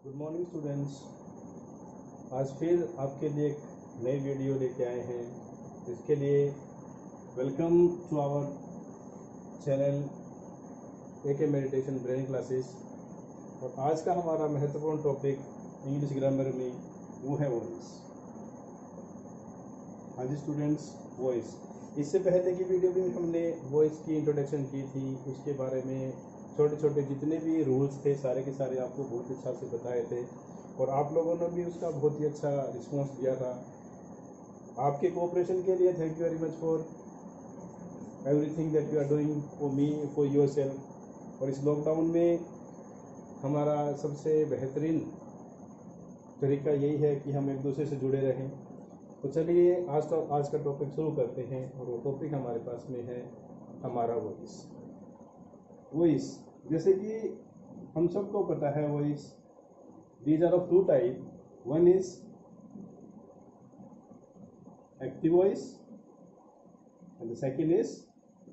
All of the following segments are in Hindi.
Good morning students. आज फिर आपके लिए एक नई वीडियो लेके आए हैं। इसके लिए welcome to our channel AK meditation brain classes. और आज का हमारा महत्वपूर्ण टॉपिक इंग्लिश ग्रामर में वो है वॉइस। हाँ जी स्टूडेंट्स, वॉइस। इससे पहले की वीडियो में हमने वॉइस की इंट्रोडक्शन की थी। उसके बारे में छोटे छोटे जितने भी रूल्स थे सारे के सारे आपको बहुत अच्छा से बताए थे और आप लोगों ने भी उसका बहुत ही अच्छा रिस्पॉन्स दिया था। आपके कोऑपरेशन के लिए thank you very much for everything that you are doing for me, for yourself. और इस लॉकडाउन में हमारा सबसे बेहतरीन तरीका यही है कि हम एक दूसरे से जुड़े रहें। तो चलिए आज का टॉपिक शुरू करते हैं। और वो टॉपिक हमारे पास में है हमारा वॉइस। जैसे कि हम सबको पता है voice, these are of two type. One is active voice and the second is,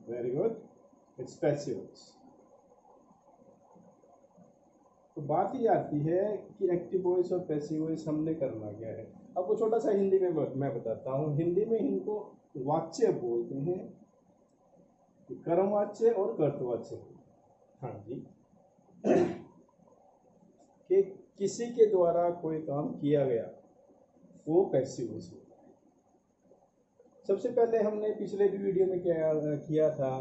very good, it's passive voice. तो बात ये आती है कि एक्टिव वॉइस और पैसिव वॉइस हमने करना क्या है। आपको छोटा सा हिंदी में मैं बताता हूँ। हिंदी में इनको वाच्य बोलते हैं, कर्मवाच्य और कर्तवाच्य। हाँ जी, कि किसी के द्वारा कोई काम किया गया वो पैसिव वॉइस होता है। सबसे पहले हमने पिछले भी वीडियो में किया था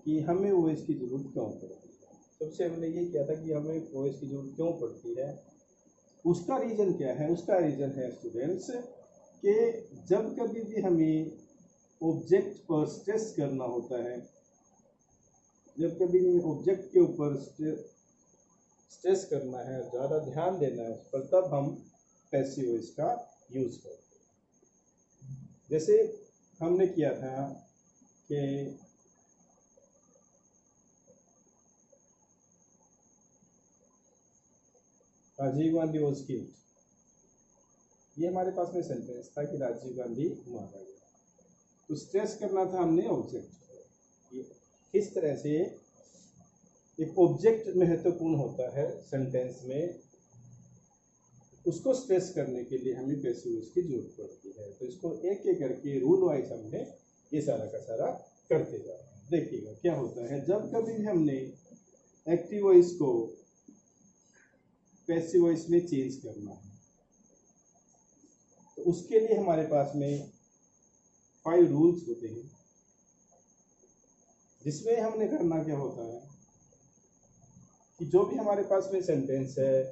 कि हमें वॉइस की ज़रूरत क्यों पड़ती है। सबसे हमने ये किया था कि हमें वॉइस की ज़रूरत क्यों पड़ती है, उसका रीज़न क्या है। उसका रीज़न है स्टूडेंट्स कि जब कभी भी हमें ऑब्जेक्ट पर स्ट्रेस करना होता है, जब कभी हमें ऑब्जेक्ट के ऊपर स्ट्रेस करना है, ज़्यादा ध्यान देना है उस पर, तब हम पैसिव वॉइस का यूज़ करते हैं। जैसे हमने किया था कि राजीव गांधी वॉज किल्ड। ये हमारे पास में सेंटेंस था कि राजीव गांधी मारा गया। तो स्ट्रेस करना था हमने ऑब्जेक्ट पर। इस तरह से एक ऑब्जेक्ट महत्वपूर्ण होता है सेंटेंस में, उसको स्ट्रेस करने के लिए हमें पैसिव वॉइस की जरूरत पड़ती है। तो इसको एक एक करके रूल वाइज हमने ये सारा का सारा करते जा रहे हैं। देखिएगा क्या होता है। जब कभी हमने एक्टिव वॉइस को पैसिव वॉइस में चेंज करना है तो उसके लिए हमारे पास में 5 रूल्स होते हैं, जिसमें हमने करना क्या होता है कि जो भी हमारे पास में सेंटेंस है,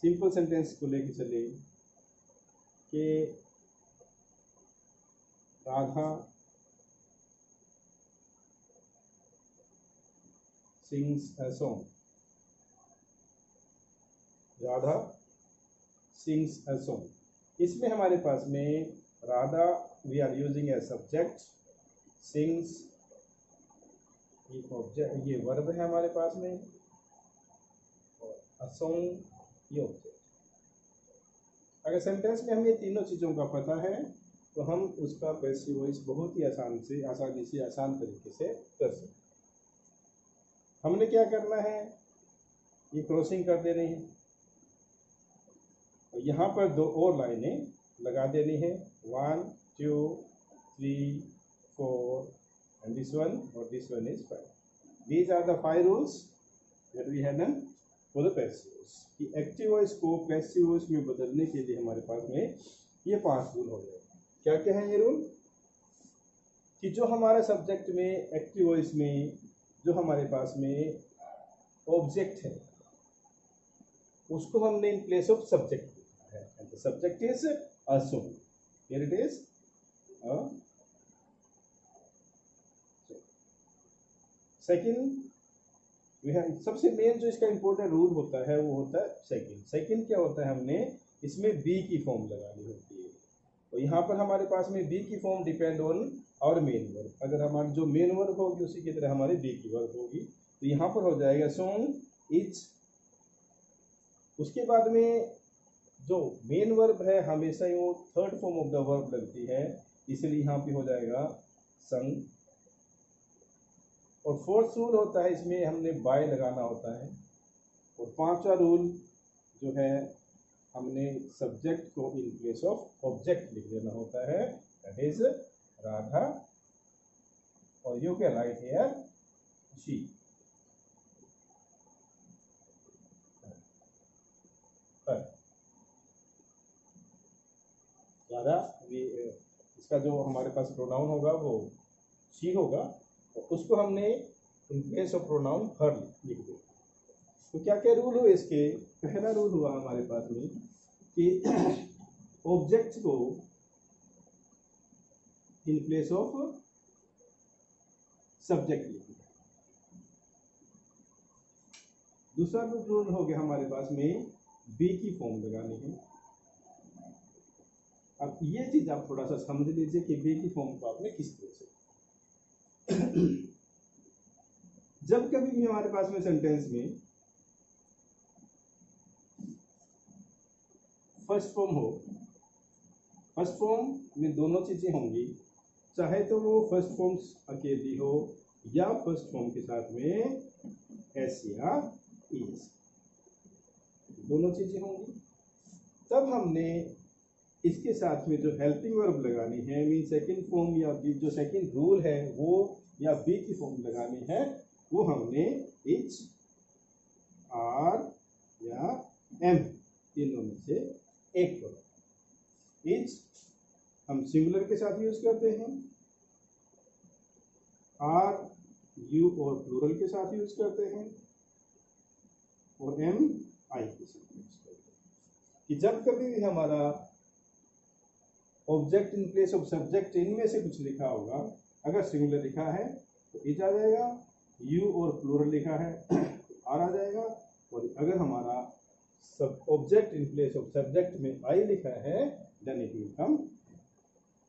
सिंपल सेंटेंस को लेके चले कि Radha sings a song. Radha sings a song, इसमें हमारे पास में Radha we are using a subject, sings ये ऑब्जेक्ट, ये वर्ब है हमारे पास में, और अ सॉन्ग ये ऑब्जेक्ट। अगर सेंटेंस में हमें ये तीनों चीज़ों का पता है तो हम उसका पैसिव वॉइस बहुत ही आसानी से आसान तरीके से कर सकते हैं। हमने क्या करना है, ये क्रॉसिंग कर देनी है और यहाँ पर 2 और लाइनें लगा देनी है, 1 2 3 4 and this one is 5. These are the 5 rules that we have done for the passive voice। कि एक्टिव वॉइस को पैसिव वॉइस में बदलने के लिए हमारे पास में ये 5 रूल हो गए। क्या क्या है ये रूल कि जो हमारे सब्जेक्ट में एक्टिव वॉइस में जो हमारे पास में ऑब्जेक्ट है उसको हमने इन प्लेस ऑफ सब्जेक्ट लिखा है, and the subject is a song. Here it is a second, सबसे मेन जो इसका इंपॉर्टेंट रूल होता है वो होता है सेकंड क्या होता है, हमने इसमें बी की फॉर्म लगानी होती है। तो यहाँ पर हमारे पास में बी की फॉर्म डिपेंड ऑन और मेन वर्ब। अगर हमारी जो मेन वर्ब होगी उसी की तरह हमारी बी की वर्ब होगी। तो यहाँ पर हो जाएगा सॉन्ग इज। उसके बाद में जो मेन वर्ब है हमेशा ही वो third form of the verb लगती है, इसलिए यहाँ पे हो जाएगा संग। और 4th रूल होता है, इसमें हमने बाय लगाना होता है। और 5वां रूल जो है हमने सब्जेक्ट को इन प्लेस ऑफ ऑब्जेक्ट लिख देना होता है, दैट इज राधा, और you can write here she. Radha, इसका जो हमारे पास प्रोनाउन होगा वो शी होगा, तो उसको हमने इन प्लेस ऑफ प्रोनाउन हर लिख दें। तो क्या क्या रूल हुए इसके? पहला रूल हुआ हमारे पास में कि ऑब्जेक्ट को इन प्लेस ऑफ सब्जेक्ट लिखना। दूसरा रूल हो गया हमारे पास में बी की फॉर्म लगानी है। अब ये चीज आप थोड़ा सा समझ लीजिए कि बी की फॉर्म को आपने किस तरह से जब कभी भी हमारे पास में सेंटेंस में फर्स्ट फॉर्म हो, फर्स्ट फॉर्म में दोनों चीजें होंगी, चाहे तो वो फर्स्ट फॉर्म अकेली हो या फर्स्ट फॉर्म के साथ में एस या ईएस, दोनों चीजें होंगी। तब हमने इसके साथ में जो हेल्पिंग वर्ब लगानी है, मीन सेकंड फॉर्म या जो सेकंड रूल है वो या बी की फॉर्म लगानी है, वो हमने इच, आर या एम तीनों में से एक करो। इच हम सिंगुलर के साथ यूज करते हैं, आर यू और प्लूरल के साथ यूज करते हैं, और एम आई के साथ यूज करते हैं। कि जब कभी भी हमारा object in place of subject इनमें से कुछ लिखा होगा, अगर सिंगुलर लिखा है तो इच आ जाएगा, यू और प्लूरल लिखा है तो आर आ जाएगा, और अगर हमारा सब object in place of subject में आई लिखा है देन इट विल कम।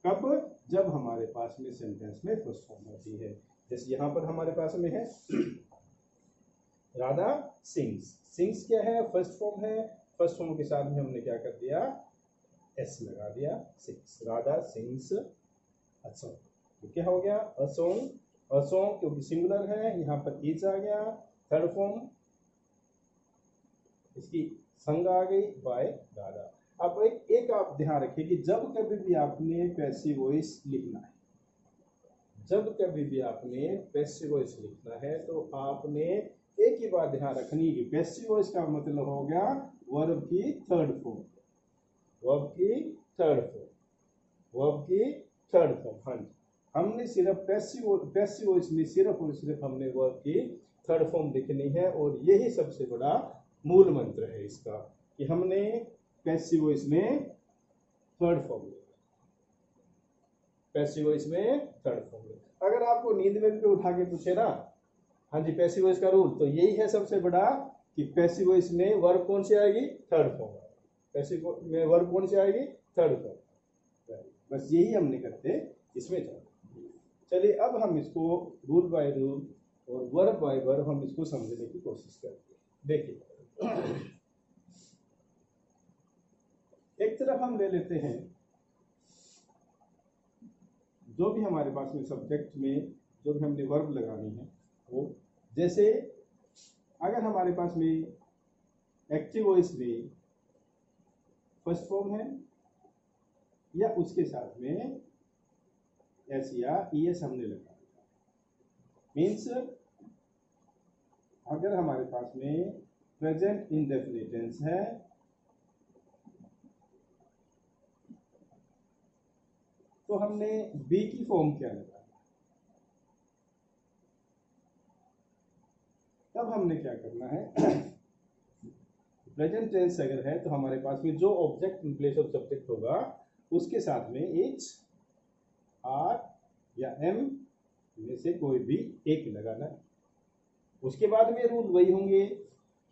कब? जब हमारे पास में सेंटेंस में फर्स्ट फॉर्म होती है। जैसे यहाँ पर हमारे पास में है राधा सिंग्स। सिंग्स क्या है? फर्स्ट फॉर्म है। फर्स्ट फॉर्म के साथ में हमने क्या कर दिया? एस लगा दिया, sings. Radha sings a song. तो क्या हो गया? A song. अ सॉन्ग क्योंकि सिंगुलर है, यहाँ पर इज आ गया। थर्ड फॉर्म इसकी संग आ गई बाय राधा। अब एक आप ध्यान रखिए कि जब कभी भी आपने पैसिव वॉइस लिखना है, जब कभी भी आपने पैसिव वॉइस लिखना है तो आपने एक ही बात ध्यान रखनी है कि पैसिव वॉइस का मतलब हो गया वर्ब की थर्ड फॉर्म, वर्ब की थर्ड फॉर्म, वर्ब की थर्ड फॉर्म। हाँ जी, हमने सिर्फ पैसिव वॉइस में सिर्फ और सिर्फ हमने वर्ब की थर्ड फॉर्म लिखनी है, और यही सबसे बड़ा मूल मंत्र है इसका कि हमने पैसिव वॉइस में थर्ड फॉर्म लिखा, पैसिव वॉइस में थर्ड फॉर्म लिखा। अगर आपको नींद में भी उठा के पूछे ना, हाँ जी पैसिव वॉइस का रूल, तो यही है सबसे बड़ा कि पैसिव वॉइस में वर्ब कौन सी आएगी? Third form. पैसिव में वर्ब कौन सी आएगी? Third form. बस यही हमने करते इसमें जाना। चलिए अब हम इसको रूल बाय रूल और वर्ब बाय वर्ब हम इसको समझने की कोशिश करते हैं। देखिए एक तरफ हम ले लेते हैं जो भी हमारे पास में सब्जेक्ट में जो भी हमने वर्ब लगानी है वो, जैसे अगर हमारे पास में एक्टिव वॉइस में फर्स्ट फॉर्म है या उसके साथ में एस या ईएस हमने लगा, मीन्स अगर हमारे पास में प्रेजेंट इंडेफिनिट टेंस है तो हमने बी की फॉर्म क्या लगा, तब हमने क्या करना है प्रेजेंट टेंस अगर है तो हमारे पास में जो object in place of subject होगा उसके साथ में इच, आर या एम में से कोई भी एक लगाना है। उसके बाद में रूल वही होंगे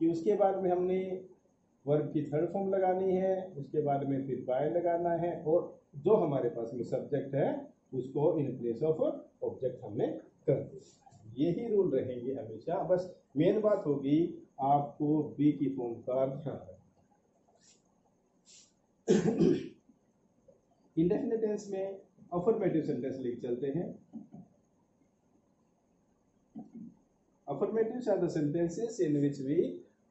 कि उसके बाद में हमने वर्ब की थर्ड फॉर्म लगानी है, उसके बाद में फिर बाय लगाना है, और जो हमारे पास में सब्जेक्ट है उसको इन प्लेस ऑफ ऑब्जेक्ट हमने कर दिया। यही रूल रहेंगे हमेशा। बस मेन बात होगी आपको बी की फॉर्म का ध्यान रखना। इंडेफिनिट टेंस में अफर्मेटिव सेंटेंस लेके चलते हैं। Affirmatives are the sentences in which we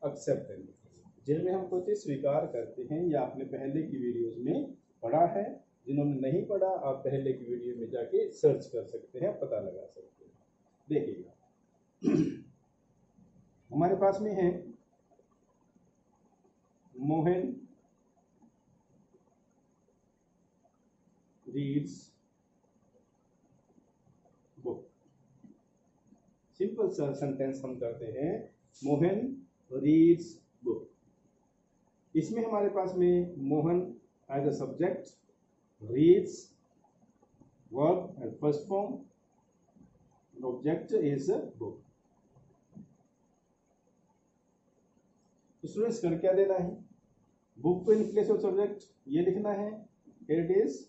accept anything. जिनमें हम कुछ स्वीकार करते हैं, या आपने पहले की वीडियोस में पढ़ा है। जिन्होंने नहीं पढ़ा, आप पहले की वीडियो में जाके सर्च कर सकते हैं, पता लगा सकते हैं। देखिएगा, हमारे पास में है मोहन रीड्स बुक। सिंपल सा सेंटेंस हम करते हैं, मोहन रीड्स बुक। इसमें हमारे पास में Mohan as a subject, reads verb and first form, object is book. Students कर क्या देना है, बुक को इन प्लेस ऑफ सब्जेक्ट ये लिखना है, इट इज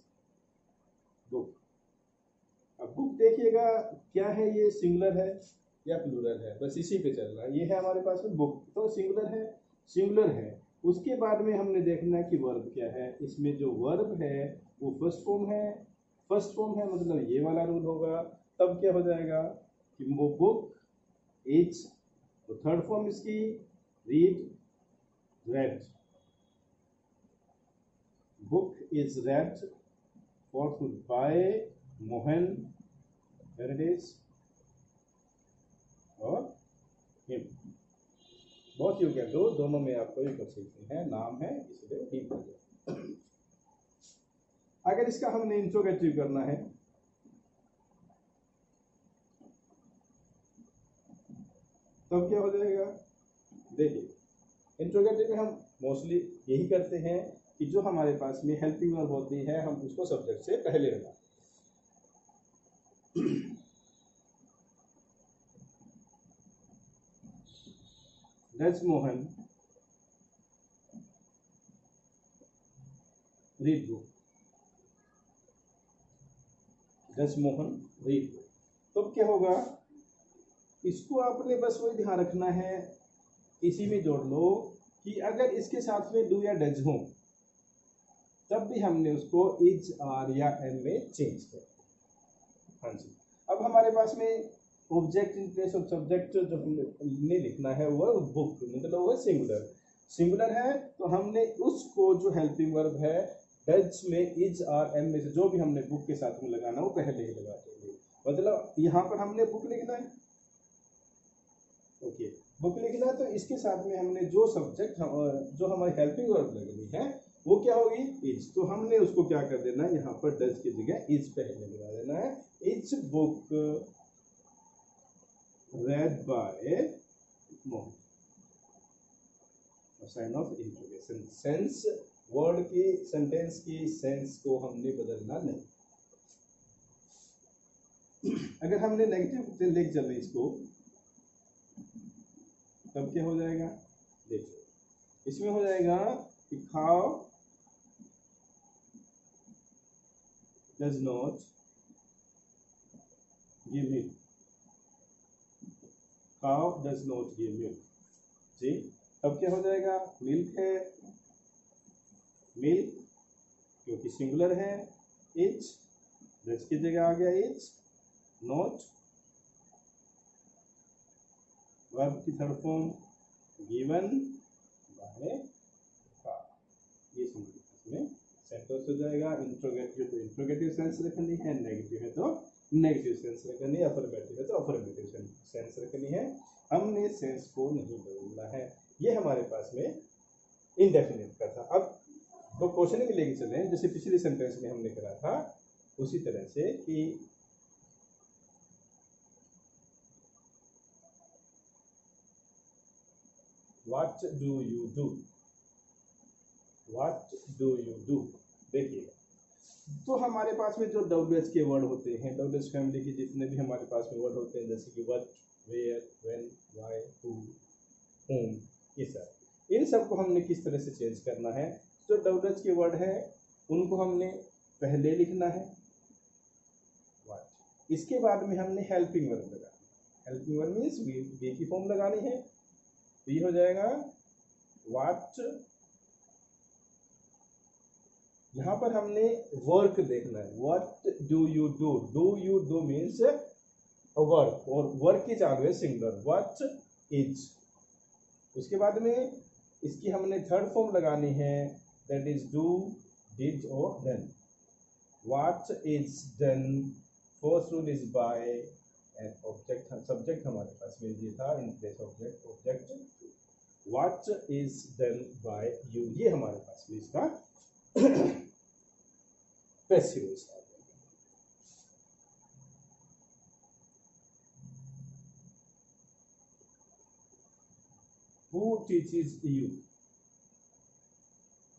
बुक। अब बुक देखिएगा क्या है, ये सिंगुलर है या प्लूरल है, बस इसी पे चल रहा है। ये है हमारे पास में बुक, तो सिंगुलर है। उसके बाद में हमने देखना है कि वर्ब क्या है। इसमें जो वर्ब है वो फर्स्ट फॉर्म है, मतलब ये वाला रूल होगा। तब क्या हो जाएगा कि वो बुक इज, तो थर्ड फॉर्म इसकी read, red, book is red, fourth by Mohan, हेरिटेज और हिम। बहुत योग्य है, दोनों में आपको ये कर सकते हैं, नाम है इसलिए हिम हो गया। अगर इसका हमने इंट्रोगेटिव करना है, तब क्या हो जाएगा, देखिए इंट्रोगेटिव में हम मोस्टली यही करते हैं कि जो हमारे पास में हेल्पिंग वर्ब होती है, हम उसको सब्जेक्ट से पहले लगाते हैं। Does Mohan read book? Does Mohan read book? तो क्या होगा, इसको आपने बस वही ध्यान रखना है, इसी में जोड़ लो कि अगर इसके साथ में डू या डज हो, तब भी हमने उसको इज, आर या एम में चेंज कर। हाँ जी, अब हमारे पास में object in place of subject जो हमने लिखना है वो बुक, मतलब वो सिंगुलर है। तो हमने उसको जो हेल्पिंग वर्ब है डज में इज, आर, एम में से जो भी हमने बुक के साथ में लगाना वो पहले ही लगा देंगे। मतलब यहाँ पर हमने बुक लिखना है, ओके, बुक लिखना है, तो इसके साथ में हमने जो सब्जेक्ट जो हमारी हेल्पिंग वर्ब लगनी है वो क्या होगी, इज। तो हमने उसको क्या कर देना है, यहाँ पर डज की जगह इज पहले लगा देना है। Is book read by Mohan, sign of interrogation. Sense, word की, सेंटेंस की सेंस को हमने बदलना नहीं। अगर हमने नेगेटिव से लेके चले इसको, तब क्या हो जाएगा, देखो इसमें हो जाएगा कि खाओ does not give milk, cow does not give milk जी। अब क्या हो जाएगा, मिल्क है, मिल्क क्योंकि सिंगुलर है, इज, डज की जगह आ गया इज, नॉट, वर्ब की थर्ड फॉर्म गिवन बाय का, ये इसमें सेंटेंस हो जाएगा। इंट्रोगेटिव तो इंट्रोगेटिव सेंस रखनी है, नेगेटिव है तो नेगेटिव सेंस रखनी है, अफर्मेटिव है तो अफर्मेटिव सेंस रखनी है। हमने सेंस को नहीं बदलना है। ये हमारे पास में इंडेफिनिट का था। अब वो क्वेश्चन में लेके चले, जैसे पिछले सेंटेंस में हमने करा था उसी तरह से कि what do you do, what do you do. देखिएगा, तो हमारे पास में जो WH के वर्ड होते हैं, WH फैमिली के जितने भी हमारे पास में वर्ड होते हैं, जैसे कि what, where, when, why, who, whom, ये सब, इन सब को हमने किस तरह से चेंज करना है। जो WH के वर्ड है उनको हमने पहले लिखना है व्हाट, इसके बाद में हमने हेल्पिंग वर्ब लगाना है। हेल्पिंग वर्ब मीन्स वी की फॉर्म लगानी है, तो ये हो जाएगा व्हाट। यहाँ पर हमने वर्क देखना है, what do you do, do you do means work, और वर्क की चालू है सिंगुलर, व्हाट इज। उसके बाद में इसकी हमने थर्ड फॉर्म लगानी है, दैट इज डू, डिड और done. What is done, first rule is by an object, subject हमारे पास में ये था in place object, object what is done by you, ये हमारे पास में इसका पैसिव वॉइस आ गया। Who teaches you,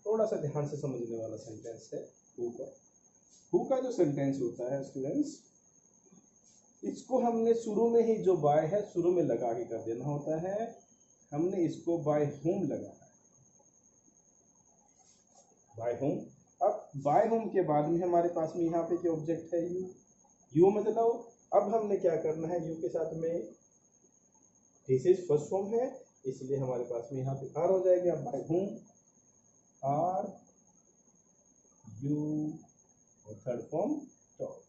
थोड़ा सा ध्यान से समझने वाला सेंटेंस है who का। who का जो सेंटेंस होता है स्टूडेंट्स, इसको हमने शुरू में ही जो बाय है शुरू में लगा के कर देना होता है। हमने इसको बाय होम लगाना है, बाय होम। अब बाय होम के बाद में हमारे पास में यहाँ पे क्या ऑब्जेक्ट है, यू। यू मतलब अब हमने क्या करना है, यू के साथ में दिस इज फर्स्ट फॉर्म है, इसलिए हमारे पास में यहाँ पे आर हो जाएगा, बाय होम आर यू, और थर्ड फॉर्म टॉट।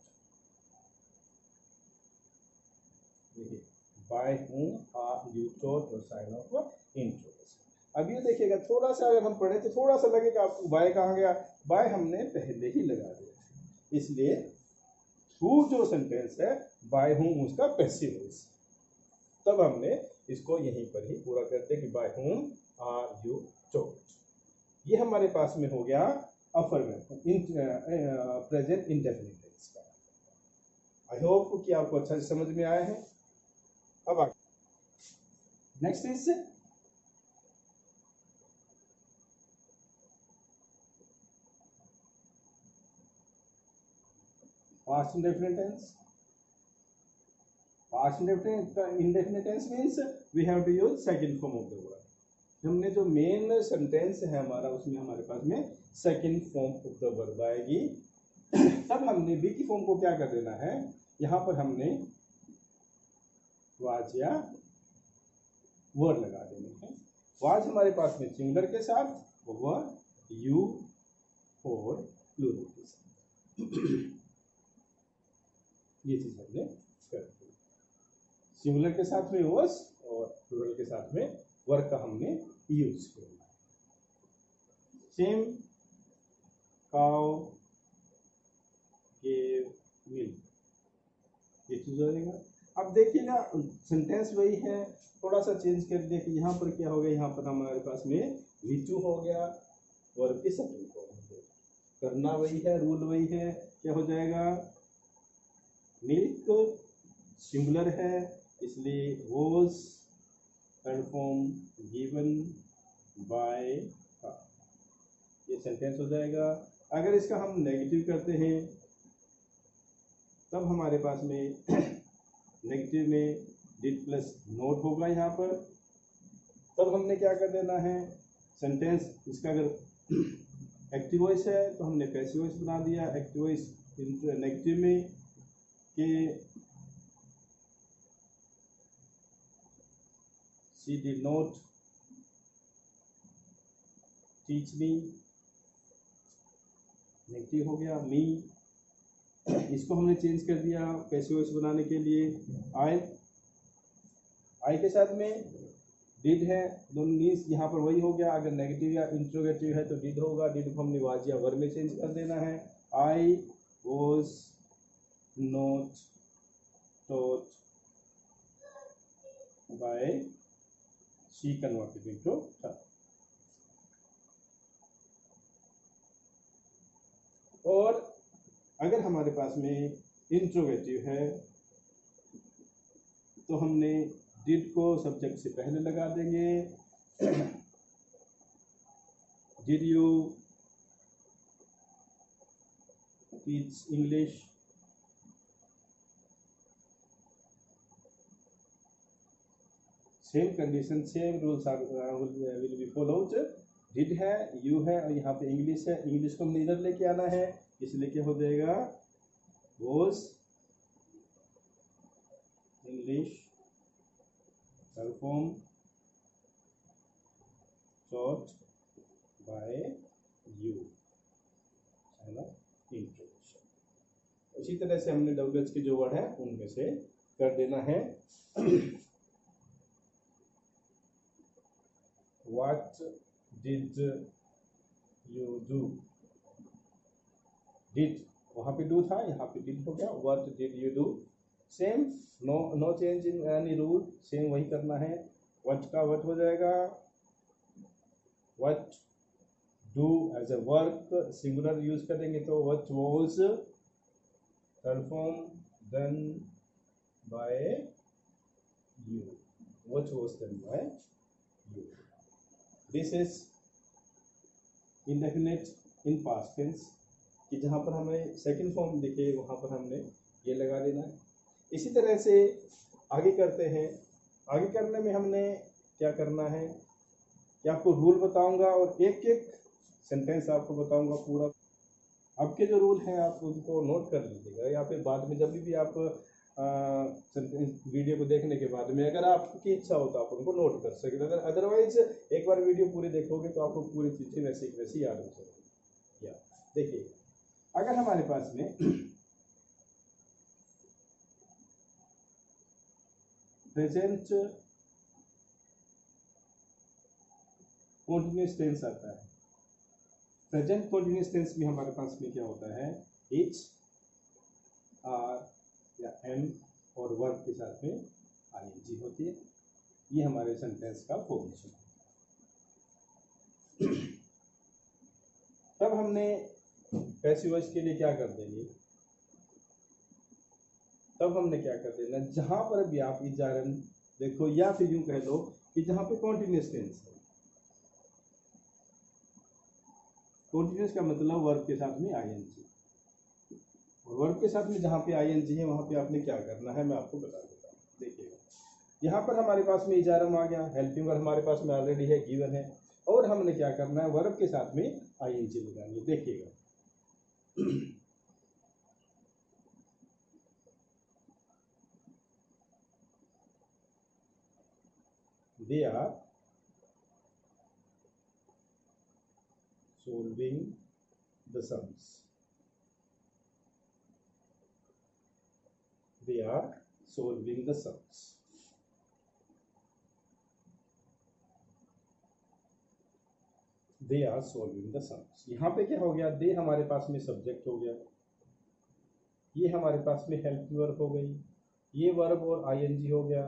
देखिए by whom are you taught और साइन ऑफ इंट्रोगेशन। अब ये देखिएगा थोड़ा सा अगर हम पढ़े तो थोड़ा सा लगेगा आपको बाय कहाँ गया, बाय हमने पहले ही लगा दिया, इसलिए हु जो सेंटेंस है बाय होम उसका पैसिव वॉइस। तब हमने इसको यहीं पर ही पूरा करते कि by whom are you taught. ये हमारे पास में हो गया अफर्मेटिव प्रेजेंट इंडेफिनिट टेंस का। आई होप कि आपको अच्छा से समझ में आया है। अब आगे next is past indefinite tense. Past indefinite tense means we have to use second form of the word. हमने जो मेन सेंटेंस है हमारा उसमें हमारे पास में second form of the verb आएगी। तब हमने बी की फॉर्म को क्या कर देना है, यहाँ पर हमने वाज या वर्ड लगा देने हैं। वाज हमारे पास में सिंगुलर के साथ, वर्ब यू और प्लूरल के साथ। ये चीज हमने कर दी। सिंगुलर के साथ में वाज और प्लूरल के साथ में वर्ब का हमने यूज किया। सेम काउ गेव मिल्क, ये चीज हो जाएगा। अब देखिए ना सेंटेंस वही है, थोड़ा सा चेंज कर दिया कि यहाँ पर क्या हो गया, यहाँ पर हमारे पास में V2 हो गया, वर्ब की सेकंड फॉर्म हो गया। करना वही है, रूल वही है, क्या हो जाएगा, मिल्क सिंगुलर है इसलिए was, third form given by, ये सेंटेंस हो जाएगा। अगर इसका हम नेगेटिव करते हैं तब हमारे पास में नेगेटिव में डिड प्लस नोट होगा यहाँ पर। तब हमने क्या कर देना है, सेंटेंस इसका अगर एक्टिव वॉइस है तो हमने पैसिव वॉइस बना दिया। एक्टिव वॉइस नेगेटिव में कि she did not teach me, negative हो गया। मी, इसको हमने चेंज कर दिया पैसिव वॉइस बनाने के लिए। आई के साथ में डिड है, दोनों मीन्स यहाँ पर वही हो गया। अगर नेगेटिव या इंट्रोगेटिव है तो डिड होगा, डिड को हमने वाज या वर्ब में चेंज कर देना है। I was not taught by she converted into हर। और अगर हमारे पास में इंट्रोगेटिव है तो हमने डिड को सब्जेक्ट से पहले लगा देंगे। Did you teach English, same condition, same rules will be followed. Did है, यू है और यहाँ पे इंग्लिश है। इंग्लिश को हमने इधर लेके आना है, इसलिए क्या हो जाएगा, was English, third form taught by you, है ना, इंट्रोडक्शन। इसी तरह से हमने डब्ल्यूएच के जो वर्ड है उनमें से कर देना है। What did you do, did वहाँ पे डू था, यहाँ पे डिड हो गया, what did you do, same, no no change in any rule, same वही करना है। व्हाट का व्हाट हो जाएगा, what do as a work singular use करेंगे तो what was, third form done by you, what was done by you. This is indefinite in past tense, कि जहाँ पर हमें सेकंड फॉर्म दिखे वहाँ पर हमने ये लगा देना है। इसी तरह से आगे करते हैं। आगे करने में हमने क्या करना है कि आपको रूल बताऊंगा और एक एक सेंटेंस आपको बताऊंगा पूरा। आपके जो रूल हैं आप उनको नोट कर लीजिएगा, या फिर बाद में जब भी आप वीडियो को देखने के बाद में अगर आपकी इच्छा हो तो आप उनको नोट कर सकते हैं। अदरवाइज एक बार वीडियो पूरी देखोगे तो आपको पूरी चीज़ें वैसी वैसी याद हो जाएगी। या देखिए, अगर हमारे पास में प्रेजेंट कॉन्टिन्यूअस टेंस आता है, प्रेजेंट कॉन्टिन्यूअस टेंस में हमारे पास में क्या होता है, इज, आर या एम और वर्ब के साथ में आईएनजी होती है। ये हमारे सेंटेंस का फॉर्मेशन है। तब हमने पैसिव वॉइस के लिए क्या कर देंगे, तब हमने क्या कर देना, जहां पर भी आप इजारन देखो, या फिर यूं कह लो कि जहां पे कॉन्टिन्यूअस टेंस है, कॉन्टिन्यूअस का मतलब वर्ब के साथ में आईएनजी, और वर्ब के साथ में जहां पे आईएनजी है वहां पे आपने क्या करना है मैं आपको बता देता हूँ। देखिएगा, यहाँ पर हमारे पास में इजारम आ गया, हेल्पिंग वर्ब हमारे पास में ऑलरेडी है, गिवन है, और हमने क्या करना है, वर्ब के साथ में आईएनजी लगानी है। देखिएगा, they are solving the sums, they are solving the sums, they are solving the sums। यहाँ पे क्या हो गया, दे हमारे पास में सब्जेक्ट हो गया, ये हमारे पास में हेल्पिंग वर्ब हो गई, ये वर्ब और आईएनजी हो गया,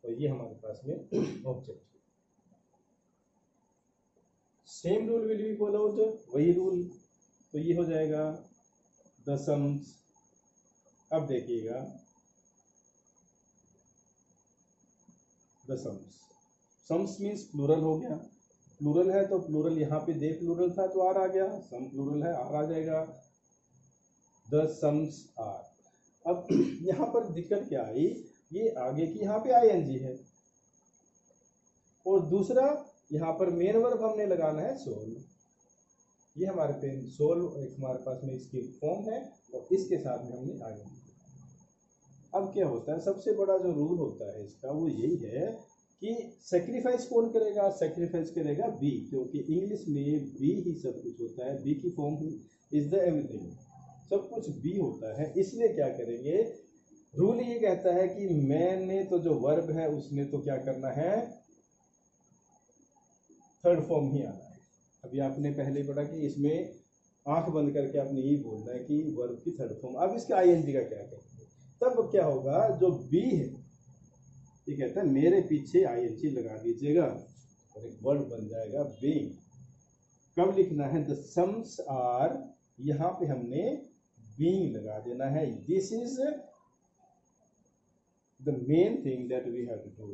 और ये हमारे पास में object. Same rule will be followed, वही रूल, तो ये हो जाएगा द सम्स। अब देखिएगा, the sums, sums means plural हो गया, प्लूरल है तो प्लूरल, यहाँ पे दे प्लूरल था तो आर आ गया, सम प्लूरल है आर आ जाएगा, द सम्स आर। अब यहाँ पर दिक्कत क्या आई, ये आगे की यहाँ पे आईएनजी है, और दूसरा यहाँ पर मेन वर्ब हमने लगाना है सोल, ये हमारे पे सोल एक हमारे पास में इसकी फॉर्म है, और इसके साथ में हमने आईएनजी। अब क्या होता है, सबसे बड़ा जो रूल होता है इसका वो यही है कि सेक्रीफाइस कौन करेगा, सेक्रीफाइस करेगा बी, क्योंकि इंग्लिश में बी ही सब कुछ होता है, बी की फॉर्म इज द एवरीथिंग, सब कुछ बी होता है। इसलिए क्या करेंगे, रूल ये कहता है कि मैंने तो जो वर्ब है उसने तो क्या करना है, थर्ड फॉर्म ही आना है। अभी आपने पहले पढ़ा कि इसमें आंख बंद करके आपने यही बोलना है कि वर्ब की थर्ड फॉर्म। अब इसके आईएनजी का क्या करेंगे, तब क्या होगा, जो बी है ये कहता है मेरे पीछे आईएनजी लगा दीजिएगा, और एक वर्ड बन जाएगा बीइंग। कब लिखना है, द सम्स आर, यहाँ पे हमने बीइंग लगा देना है। This is the main thing that we have to do,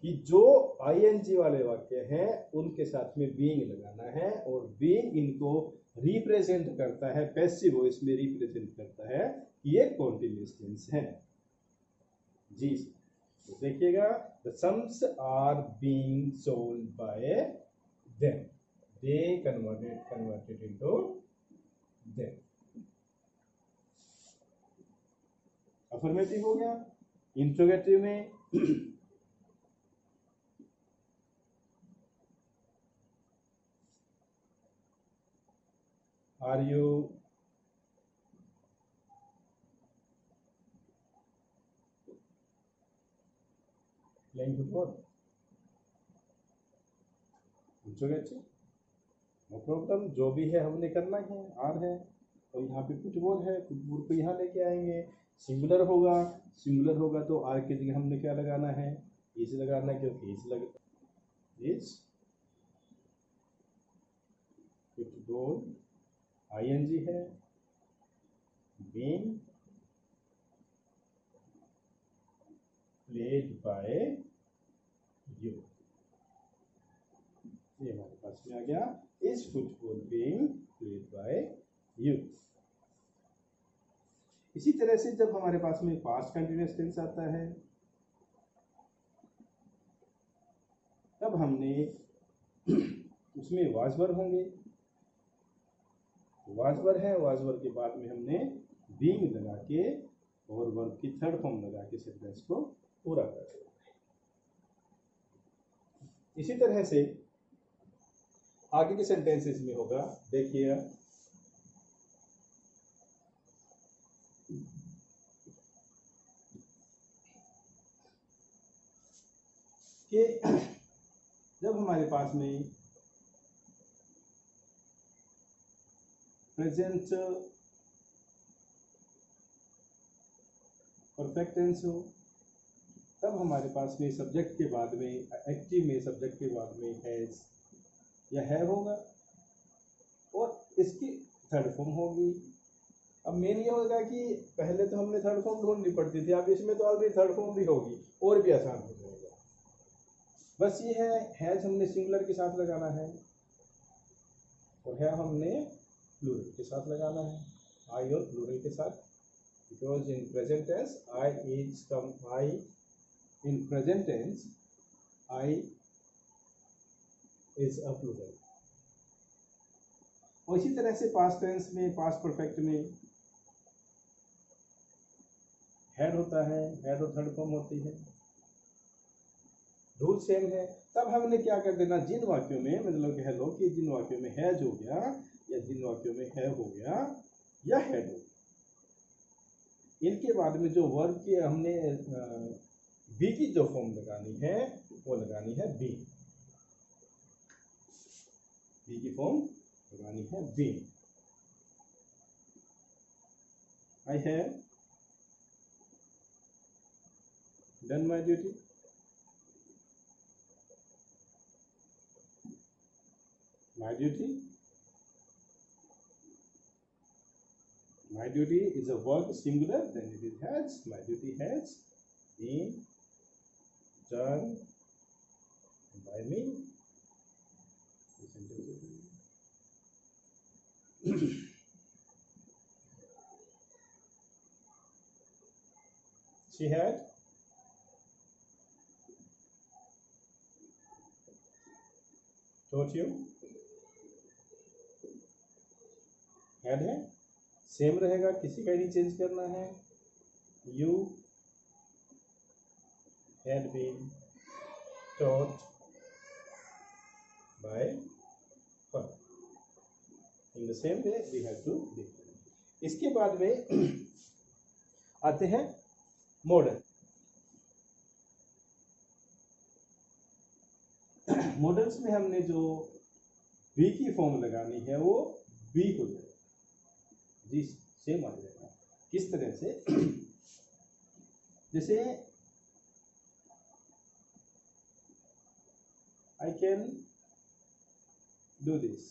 कि जो आईएनजी वाले वाक्य हैं उनके साथ में बीइंग लगाना है, और बीइंग इनको रिप्रेजेंट करता है, पैसिव वॉइस में रिप्रेजेंट करता है, ये कॉन्टिन्यूअस टेंस है जी। तो देखिएगा, the sums are being sold by them, they converted into them. Affirmative हो गया। इंट्रोगेटिव में आर यू playing football? पूछोगे नो प्रॉब्लम, जो भी है हमने करना ही है, आर है और यहाँ पे फुटबॉल है, फुटबॉल को यहाँ लेके आएंगे। सिंगुलर होगा तो आर की जगह हमने क्या लगाना है, इस लगाना है, क्योंकि इस फुटबॉल आईएनजी है, बीइंग प्लेड बाय यू, ये हमारे पास में आ गया, इस football being played by you. इसी तरह से जब हमारे पास में पास्ट कंटिन्यूअस टेंस आता है, तब हमने उसमें वाजवर होंगे, वाजवर है, वाजवर के बाद में हमने बीइंग लगा के और वर्ब की थर्ड फॉर्म लगा के सेंटेंस को पूरा कर दिया। इसी तरह से आगे के सेंटेंसेस में होगा, देखिए कि जब हमारे पास में प्रेजेंट परफेक्ट टेंस हो, तब हमारे पास में सब्जेक्ट के बाद में एक्टिव में सब्जेक्ट के बाद में हैज या है होगा और इसकी थर्ड फॉर्म होगी। अब मेन ये होगा कि पहले तो हमने थर्ड फॉर्म ढूंढनी पड़ती थी, अब इसमें तो ऑलरेडी थर्ड फॉर्म भी होगी और भी आसान हो जाएगा। बस ये है, हैज हमने सिंगुलर के साथ लगाना है और है हमने प्लूरल के साथ लगाना है, आई और प्लूरल के साथ, because in present tense I is a plural. और इसी तरह से पास्ट टेंस में, पास्ट परफेक्ट में हैड होता है, हैड और थर्ड फॉर्म होती है, रूल सेम है। तब हमने क्या कर देना, जिन वाक्यों में मतलब कह लो कि जिन वाक्यों में हैज हो गया या जिन वाक्यों में है हो गया या हैड हो गया, इनके बाद में जो वर्ब की हमने बी की जो फॉर्म लगानी है वो लगानी है बी की फॉर्म लगानी है be. I have done my duty, my duty is a verb singular, then it is has, my duty has been done by me. She had taught you, had है, सेम रहेगा, किसी का नहीं चेंज करना है। You had been taught by her. In the same way we have to do. इसके बाद में आते हैं मॉडल। मॉडल्स में हमने जो बी की फॉर्म लगानी है वो बी हो जाएगा, जी सेम आ जाएगा। किस तरह से, जैसे I can do this,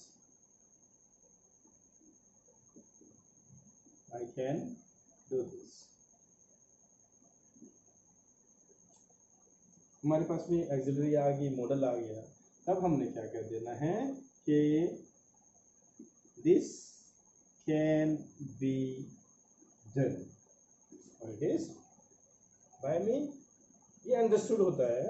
I can do this. हमारे पास में एक्सिलरी आ गई, मॉडल आ गया, तब हमने क्या कर देना है कि दिस कैन बी डन और इट इज बाय मी। ये अंडरस्टूड होता है,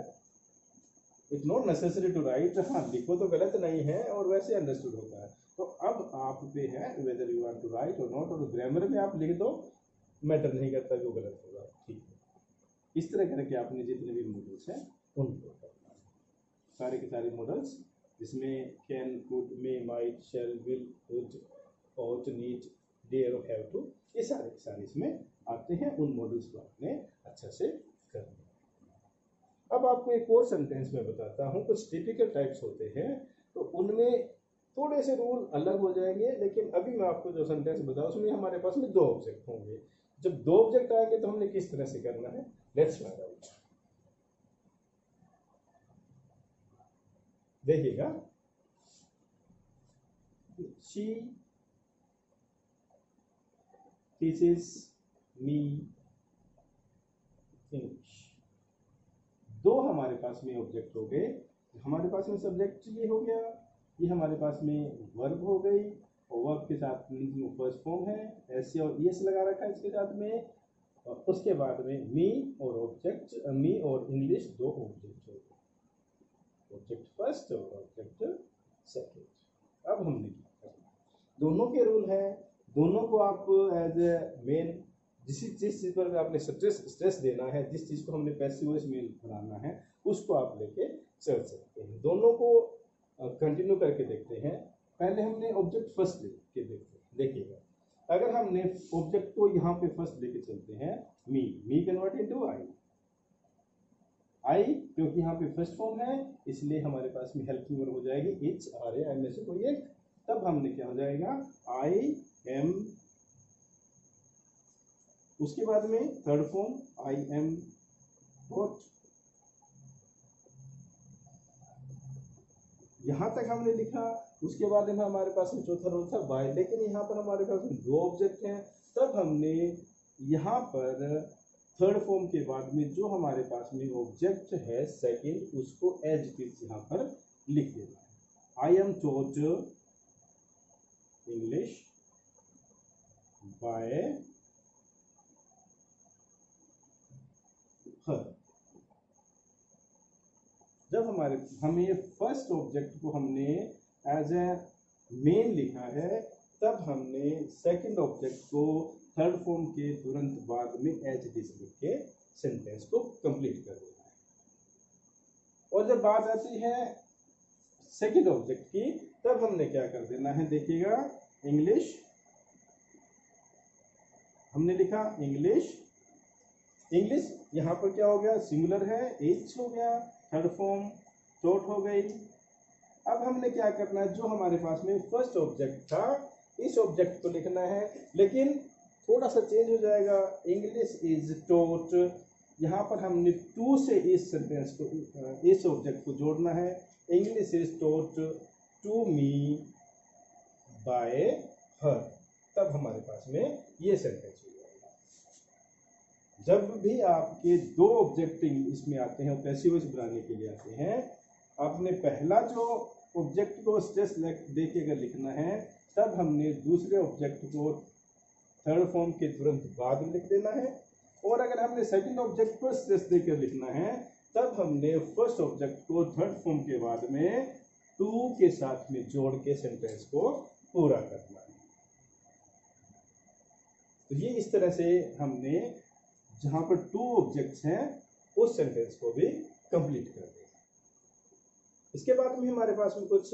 it's not necessary to write, हाँ लिखो तो गलत नहीं है और वैसे अंडरस्टूड होता है। तो अब आप पे है whether you want to write और नॉट, और ग्रामर में आप लिख दो, मैटर नहीं करता जो गलत होगा, ठीक है। इस तरह करके आपने जितने भी मॉडल्स हैं उनको करना है, सारे के सारे मॉडल्स जिसमें can, could, may, might, shall, will, would, ought, need, dare और have to, ये सारे के सारे इसमें आते हैं। उन मॉडल्स को आपने अच्छा से करना है। अब आपको एक और सेंटेंस में बताता हूँ, कुछ टिपिकल टाइप्स होते हैं, तो तो उनमें थोड़े से रूल अलग हो जाएंगे, लेकिन अभी मैं आपको जो सेंटेंस बताऊं उसमें हमारे पास में 2 ऑब्जेक्ट होंगे। जब 2 ऑब्जेक्ट आएंगे तो हमने किस तरह से करना है, लेट्स फाइंड आउट। देखिएगा, शी टीचेस मी इंग्लिश। 2 हमारे पास में ऑब्जेक्ट हो गए। हमारे पास में सब्जेक्ट ये हो गया, ये हमारे पास में वर्ब हो गई, और वर्ब के साथ फर्स्ट फॉर्म है, एस और ईएस लगा रखा है इसके साथ में, और उसके बाद में मी और ऑब्जेक्ट, मी और इंग्लिश 2 ऑब्जेक्ट हो गए, ऑब्जेक्ट फर्स्ट और ऑब्जेक्ट सेकेंड। अब हमने क्या करना, दोनों के रूल हैं, दोनों को आप एज ए मेन जिस चीज़ पर आपने स्ट्रेस देना है, जिस चीज़ को हमने पैसिव वॉइस मेन बनाना है, उसको आप लेके चल सकते हैं। दोनों को कंटिन्यू करके देखते हैं। पहले हमने ऑब्जेक्ट फर्स्ट लेके देखिएगा, अगर हमने ऑब्जेक्ट को यहाँ पे फर्स्ट लेके चलते हैं, मी कन्वर्ट इनटू आई, क्योंकि यहाँ पे फर्स्ट फॉर्म है इसलिए हमारे पास में हेल्पिंग वर्ब हो जाएगी इट्स, आर ए, में से कोई एक। तब हमने क्या हो जाएगा, आई एम, उसके बाद में third form I am got. यहां तक हमने लिखा, उसके बाद में हमारे पास में चौथा रूल था बाय, लेकिन यहाँ पर हमारे पास में 2 ऑब्जेक्ट हैं। तब हमने यहाँ पर थर्ड फॉर्म के बाद में जो हमारे पास में ऑब्जेक्ट है सेकंड, उसको एज इट इज यहाँ पर लिख देना है। I am taught English by हर। जब हमें फर्स्ट ऑब्जेक्ट को हमने एज ए मेन लिखा है, तब हमने सेकंड ऑब्जेक्ट को थर्ड फॉर्म के तुरंत बाद में एज इट इज लिख के सेंटेंस को कंप्लीट कर देना है। और जब बात आती है सेकंड ऑब्जेक्ट की, तब हमने क्या कर देना है, देखिएगा, इंग्लिश हमने लिखा, इंग्लिश यहाँ पर क्या हो गया, सिंगुलर है, एच हो गया, थर्ड फॉर्म टॉट हो गई। अब हमने क्या करना है, जो हमारे पास में फर्स्ट ऑब्जेक्ट था, इस ऑब्जेक्ट को लिखना है, लेकिन थोड़ा सा चेंज हो जाएगा, इंग्लिश इज टॉट। यहाँ पर हमने टू से इस सेंटेंस को, इस ऑब्जेक्ट को जोड़ना है, English is taught to me by her. तब हमारे पास में ये सेंटेंस हो जाएगा। जब भी आपके 2 ऑब्जेक्ट इसमें आते हैं, पैसिव वॉइस बनाने के लिए आते हैं, आपने पहला जो ऑब्जेक्ट को स्ट्रेस दे के अगर लिखना है, तब हमने दूसरे ऑब्जेक्ट को थर्ड फॉर्म के तुरंत बाद में लिख देना है। और अगर हमने सेकंड ऑब्जेक्ट को स्ट्रेस देकर लिखना है, तब हमने फर्स्ट ऑब्जेक्ट को थर्ड फॉर्म के बाद में टू के साथ में जोड़ के सेंटेंस को पूरा करना है। तो ये इस तरह से हमने जहां पर 2 ऑब्जेक्ट्स हैं उस सेंटेंस को भी कंप्लीट कर दिया। इसके बाद में हमारे पास में कुछ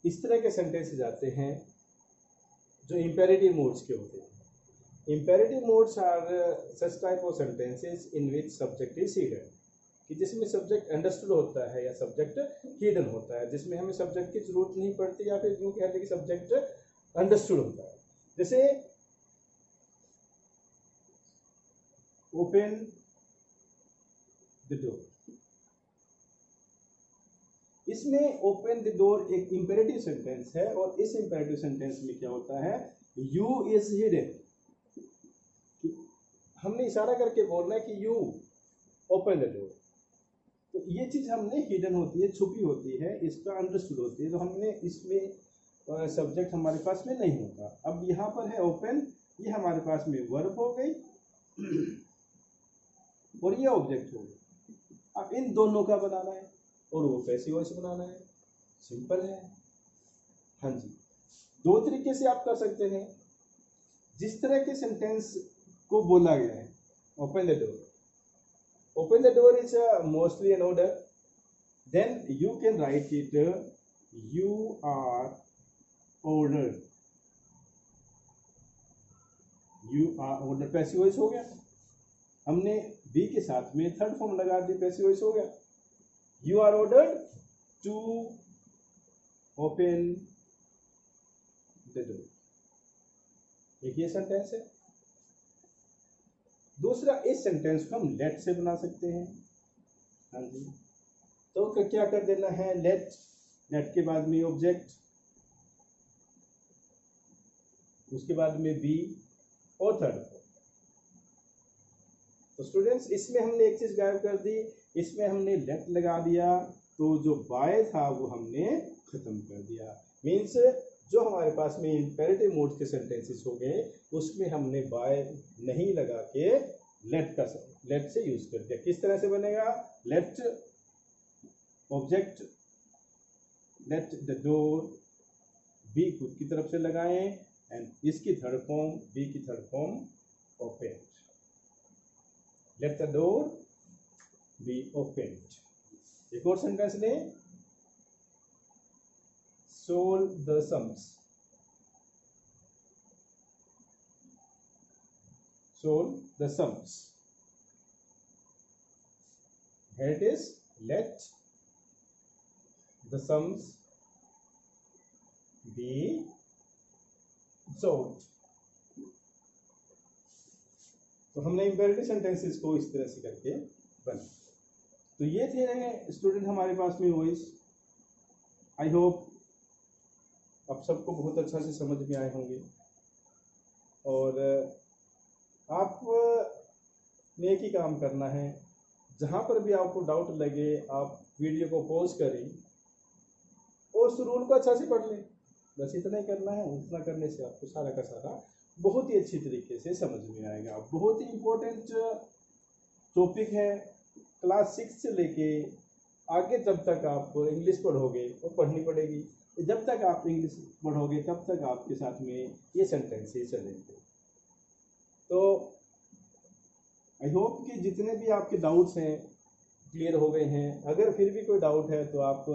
इस तरह के सेंटेंसेस आते हैं जो इंपेरेटिव मोड्स के होते हैं। Imperative modes are such type of sentences in which subject is hidden, कि जिसमें सब्जेक्ट अंडरस्टूड होता है या सब्जेक्ट हिडन होता है, जिसमें हमें सब्जेक्ट की जरूरत नहीं पड़ती, या फिर यूं कहते हैं कि सब्जेक्ट अंडरस्टूड होता है। जैसे ओपन द डोर, इसमें ओपन द डोर एक इंपेरेटिव सेंटेंस है, और इस इंपेरेटिव सेंटेंस में क्या होता है, यू इज हिडन। हमने इशारा करके बोलना है कि यू ओपन द डोर, तो ये चीज हमने हिडन होती है, छुपी होती है, इसका अंडरस्टूड होती है, तो हमने इसमें सब्जेक्ट हमारे पास में नहीं होगा। अब यहाँ पर है ओपन, ये हमारे पास में वर्ब हो गई और ये ऑब्जेक्ट हो गया। अब इन दोनों का बनाना है और वो पैसिव वॉइस बनाना है, सिंपल है। हाँ जी, 2 तरीके से आप कर सकते हैं। जिस तरह के सेंटेंस को बोला गया है, open the door, open the door is mostly an order, then you can write it you are ordered, you are ordered, passive voice हो गया। हमने बी के साथ में थर्ड फॉर्म लगा दी, पैसिव वॉइस हो गया, you are ordered to open the door. एक ये सेंटेंस है। दूसरा, इस सेंटेंस को हम लेट से बना सकते हैं। हाँ जी, तो क्या कर देना है, लेट, लेट के बाद में ऑब्जेक्ट, उसके बाद में बी और थर्ड फॉर्म। तो स्टूडेंट्स, इसमें हमने एक चीज गायब कर दी, इसमें हमने लेट लगा दिया, तो जो बाय था वो हमने खत्म कर दिया। मीन्स जो हमारे पास में इंपेरेटिव मोड के सेंटेंसेस हो गए, उसमें हमने बाय नहीं लगा के लेट से यूज कर दिया। किस तरह से बनेगा, let object, let the door, be खुद की तरफ से लगाएं, एंड इसकी थर्ड फॉर्म, बी की third form open. Let the door be open. एक और सेंटेंस लें, solve the sums, solve the sums. Here it is, let the sums be solved. तो हमने इंपेरेटिव सेंटेंसेस को इस तरह से करके बना। तो ये थे स्टूडेंट हमारे पास में वॉइस। आई होप आप सबको बहुत अच्छा से समझ में आए होंगे, और आप ने एक ही काम करना है, जहाँ पर भी आपको डाउट लगे आप वीडियो को पॉज करें और उस रूल को अच्छा से पढ़ लें। बस इतना ही करना है। इतना करने से आपको सारा का सारा बहुत ही अच्छी तरीके से समझ में आएगा। बहुत ही इम्पोर्टेंट टॉपिक है। क्लास 6 से लेके आगे जब तक आप इंग्लिश पढ़ोगे वो पढ़नी पड़ेगी। जब तक आप इंग्लिश पढ़ोगे तब तक आपके साथ में ये सेंटेंसेस चलेंगे। तो आई होप कि जितने भी आपके डाउट्स हैं क्लियर हो गए हैं। अगर फिर भी कोई डाउट है तो आप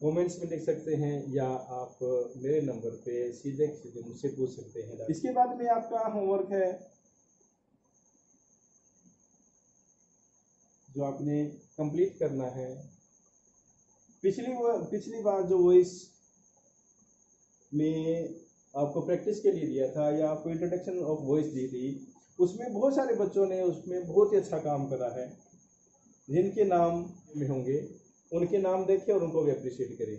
कमेंट्स में लिख सकते हैं, या आप मेरे नंबर पे सीधे सीधे मुझसे पूछ सकते हैं। इसके बाद में आपका होमवर्क है जो आपने कंप्लीट करना है। पिछली बार जो वॉइस में आपको प्रैक्टिस के लिए दिया था, या आपको इंट्रोडक्शन ऑफ वॉइस दी थी, उसमें बहुत सारे बच्चों ने उसमें बहुत ही अच्छा काम करा है। जिनके नाम में होंगे उनके नाम देखें और उनको भी अप्रिशिएट करें।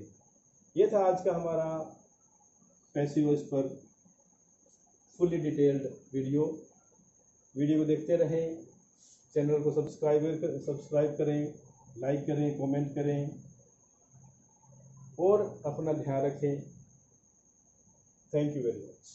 ये था आज का हमारा पैसिव वॉइस पर फुली डिटेल्ड वीडियो को देखते रहें। चैनल को सब्सक्राइब करें, लाइक करें, कमेंट करें और अपना ध्यान रखें। Thank you very much.